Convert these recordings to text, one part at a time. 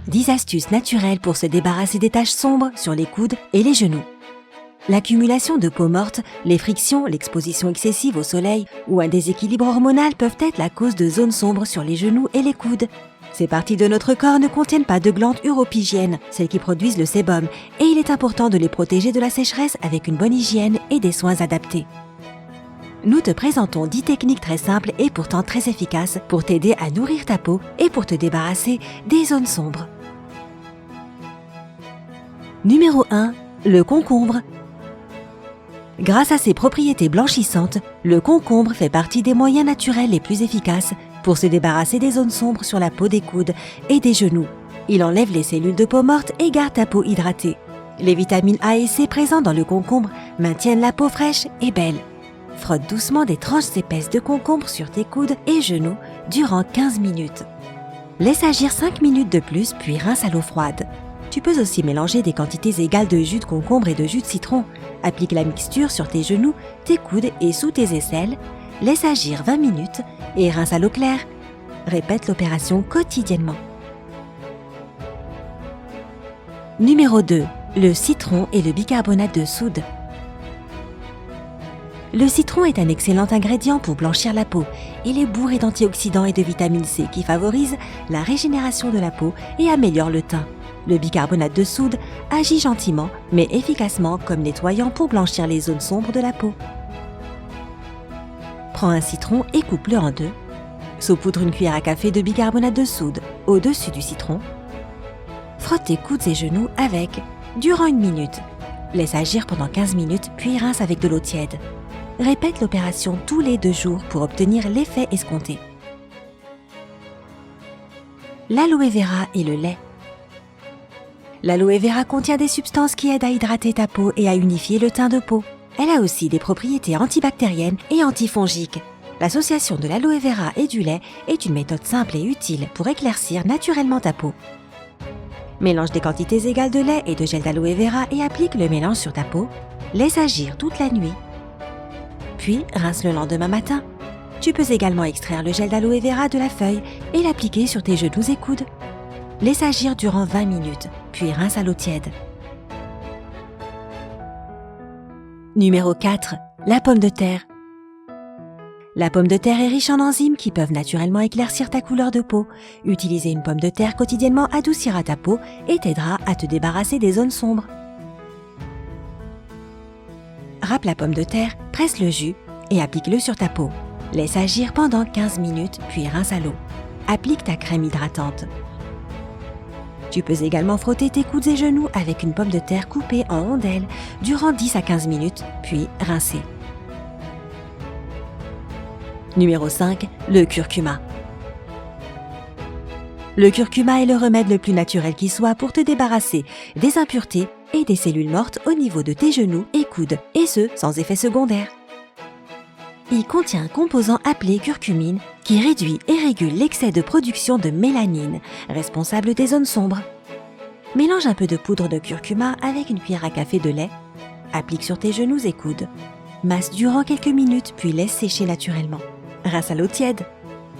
10 astuces naturelles pour se débarrasser des taches sombres sur les coudes et les genoux. L'accumulation de peau morte, les frictions, l'exposition excessive au soleil ou un déséquilibre hormonal peuvent être la cause de zones sombres sur les genoux et les coudes. Ces parties de notre corps ne contiennent pas de glandes uropygiennes, celles qui produisent le sébum, et il est important de les protéger de la sécheresse avec une bonne hygiène et des soins adaptés. Nous te présentons 10 techniques très simples et pourtant très efficaces pour t'aider à nourrir ta peau et pour te débarrasser des zones sombres. Numéro 1. Le concombre. Grâce à ses propriétés blanchissantes, le concombre fait partie des moyens naturels les plus efficaces pour se débarrasser des zones sombres sur la peau des coudes et des genoux. Il enlève les cellules de peau morte et garde ta peau hydratée. Les vitamines A et C présentes dans le concombre maintiennent la peau fraîche et belle. Frotte doucement des tranches épaisses de concombre sur tes coudes et genoux durant 15 minutes. Laisse agir 5 minutes de plus puis rince à l'eau froide. Tu peux aussi mélanger des quantités égales de jus de concombre et de jus de citron. Applique la mixture sur tes genoux, tes coudes et sous tes aisselles. Laisse agir 20 minutes et rince à l'eau claire. Répète l'opération quotidiennement. Numéro 2. Le citron et le bicarbonate de soude. Le citron est un excellent ingrédient pour blanchir la peau. Il est bourré d'antioxydants et de vitamine C qui favorisent la régénération de la peau et améliore le teint. Le bicarbonate de soude agit gentiment mais efficacement comme nettoyant pour blanchir les zones sombres de la peau. Prends un citron et coupe-le en deux. Saupoudre une cuillère à café de bicarbonate de soude au-dessus du citron. Frotte tes coudes et genoux avec durant 1 minute. Laisse agir pendant 15 minutes puis rince avec de l'eau tiède. Répète l'opération tous les 2 jours pour obtenir l'effet escompté. L'aloe vera et le lait. L'aloe vera contient des substances qui aident à hydrater ta peau et à unifier le teint de peau. Elle a aussi des propriétés antibactériennes et antifongiques. L'association de l'aloe vera et du lait est une méthode simple et utile pour éclaircir naturellement ta peau. Mélange des quantités égales de lait et de gel d'aloe vera et applique le mélange sur ta peau. Laisse agir toute la nuit. Puis rince le lendemain matin. Tu peux également extraire le gel d'aloe vera de la feuille et l'appliquer sur tes genoux et coudes. Laisse agir durant 20 minutes, puis rince à l'eau tiède. Numéro 4. La pomme de terre. La pomme de terre est riche en enzymes qui peuvent naturellement éclaircir ta couleur de peau. Utiliser une pomme de terre quotidiennement adoucira ta peau et t'aidera à te débarrasser des zones sombres. Râpe la pomme de terre, presse le jus et applique-le sur ta peau. Laisse agir pendant 15 minutes, puis rince à l'eau. Applique ta crème hydratante. Tu peux également frotter tes coudes et genoux avec une pomme de terre coupée en rondelles durant 10 à 15 minutes, puis rincer. Numéro 5. Le curcuma. Le curcuma est le remède le plus naturel qui soit pour te débarrasser des impuretés et des cellules mortes au niveau de tes genoux et coudes, et ce, sans effet secondaire. Il contient un composant appelé curcumine qui réduit et régule l'excès de production de mélanine, responsable des zones sombres. Mélange un peu de poudre de curcuma avec une cuillère à café de lait. Applique sur tes genoux et coudes. Masse durant quelques minutes puis laisse sécher naturellement. Rince à l'eau tiède.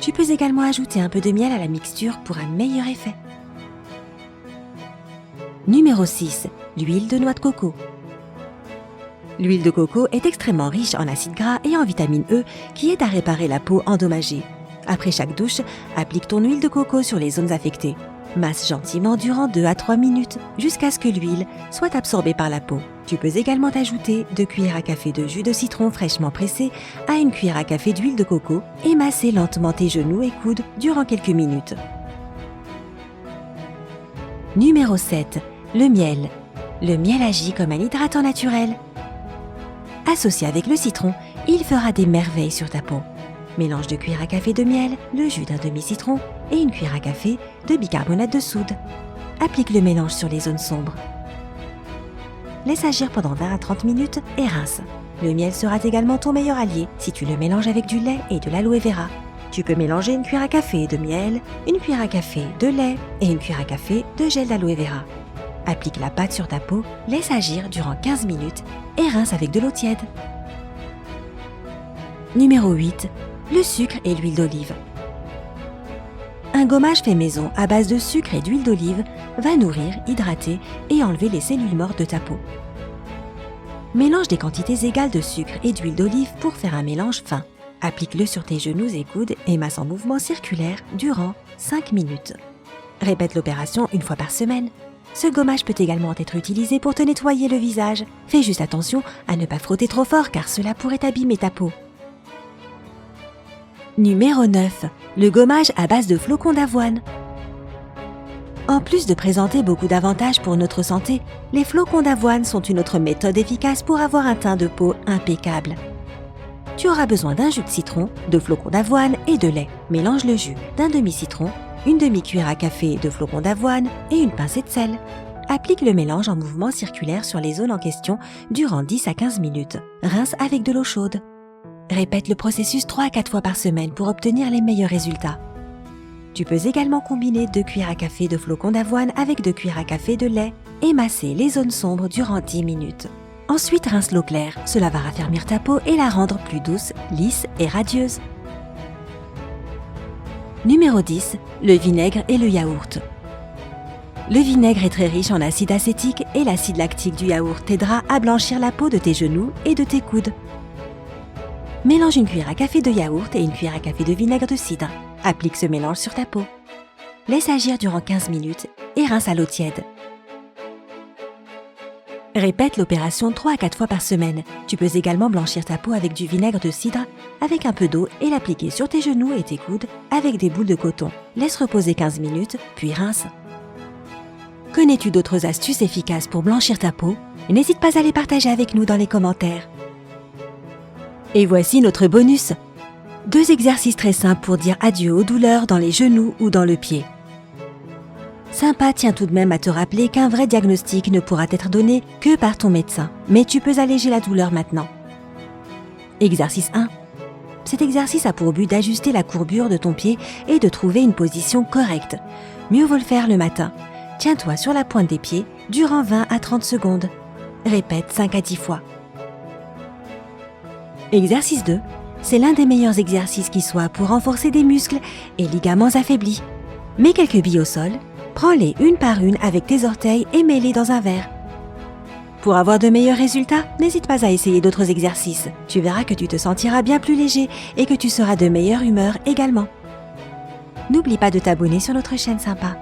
Tu peux également ajouter un peu de miel à la mixture pour un meilleur effet. Numéro 6. L'huile de noix de coco. L'huile de coco est extrêmement riche en acides gras et en vitamine E qui aide à réparer la peau endommagée. Après chaque douche, applique ton huile de coco sur les zones affectées. Masse gentiment durant 2 à 3 minutes jusqu'à ce que l'huile soit absorbée par la peau. Tu peux également ajouter 2 cuillères à café de jus de citron fraîchement pressé à 1 cuillère à café d'huile de coco et masser lentement tes genoux et coudes durant quelques minutes. Numéro 7. Le miel. Le miel agit comme un hydratant naturel. Associé avec le citron, il fera des merveilles sur ta peau. Mélange 2 cuillères à café de miel, le jus d'un demi-citron et 1 cuillère à café de bicarbonate de soude. Applique le mélange sur les zones sombres. Laisse agir pendant 20 à 30 minutes et rince. Le miel sera également ton meilleur allié si tu le mélanges avec du lait et de l'aloe vera. Tu peux mélanger 1 cuillère à café de miel, 1 cuillère à café de lait et 1 cuillère à café de gel d'aloe vera. Applique la pâte sur ta peau, laisse agir durant 15 minutes et rince avec de l'eau tiède. Numéro 8. Le sucre et l'huile d'olive. Un un gommage fait maison à base de sucre et d'huile d'olive va nourrir, hydrater et enlever les cellules mortes de ta peau. Mélange des quantités égales de sucre et d'huile d'olive pour faire un mélange fin. Applique-le sur tes genoux et coudes et masse en mouvement circulaire durant 5 minutes. Répète l'opération une fois par semaine. Ce gommage peut également être utilisé pour te nettoyer le visage. Fais juste attention à ne pas frotter trop fort car cela pourrait abîmer ta peau. Numéro 9. Le gommage à base de flocons d'avoine. En plus de présenter beaucoup d'avantages pour notre santé, les flocons d'avoine sont une autre méthode efficace pour avoir un teint de peau impeccable. Tu auras besoin d'un jus de citron, de flocons d'avoine et de lait. Mélange le jus d'un demi-citron, une demi-cuillère à café de flocons d'avoine et une pincée de sel. Applique le mélange en mouvement circulaire sur les zones en question durant 10 à 15 minutes. Rince avec de l'eau chaude. Répète le processus 3 à 4 fois par semaine pour obtenir les meilleurs résultats. Tu peux également combiner 2 cuillères à café de flocons d'avoine avec 2 cuillères à café de lait et masser les zones sombres durant 10 minutes. Ensuite, rince l'eau claire. Cela va raffermir ta peau et la rendre plus douce, lisse et radieuse. Numéro 10. Le vinaigre et le yaourt. Le vinaigre est très riche en acide acétique et l'acide lactique du yaourt t'aidera à blanchir la peau de tes genoux et de tes coudes. Mélange une cuillère à café de yaourt et une cuillère à café de vinaigre de cidre. Applique ce mélange sur ta peau. Laisse agir durant 15 minutes et rince à l'eau tiède. Répète l'opération 3 à 4 fois par semaine. Tu peux également blanchir ta peau avec du vinaigre de cidre, avec un peu d'eau et l'appliquer sur tes genoux et tes coudes avec des boules de coton. Laisse reposer 15 minutes, puis rince. Connais-tu d'autres astuces efficaces pour blanchir ta peau? N'hésite pas à les partager avec nous dans les commentaires. Et voici notre bonus. 2 exercices très simples pour dire adieu aux douleurs dans les genoux ou dans le pied. Sympa tient tout de même à te rappeler qu'un vrai diagnostic ne pourra être donné que par ton médecin, mais tu peux alléger la douleur maintenant. Exercice 1. Cet exercice a pour but d'ajuster la courbure de ton pied et de trouver une position correcte. Mieux vaut le faire le matin. Tiens-toi sur la pointe des pieds durant 20 à 30 secondes. Répète 5 à 10 fois. Exercice 2. C'est l'un des meilleurs exercices qui soit pour renforcer des muscles et ligaments affaiblis. Mets quelques billes au sol, prends-les une par une avec tes orteils et mets-les dans un verre. Pour avoir de meilleurs résultats, n'hésite pas à essayer d'autres exercices. Tu verras que tu te sentiras bien plus léger et que tu seras de meilleure humeur également. N'oublie pas de t'abonner sur notre chaîne sympa.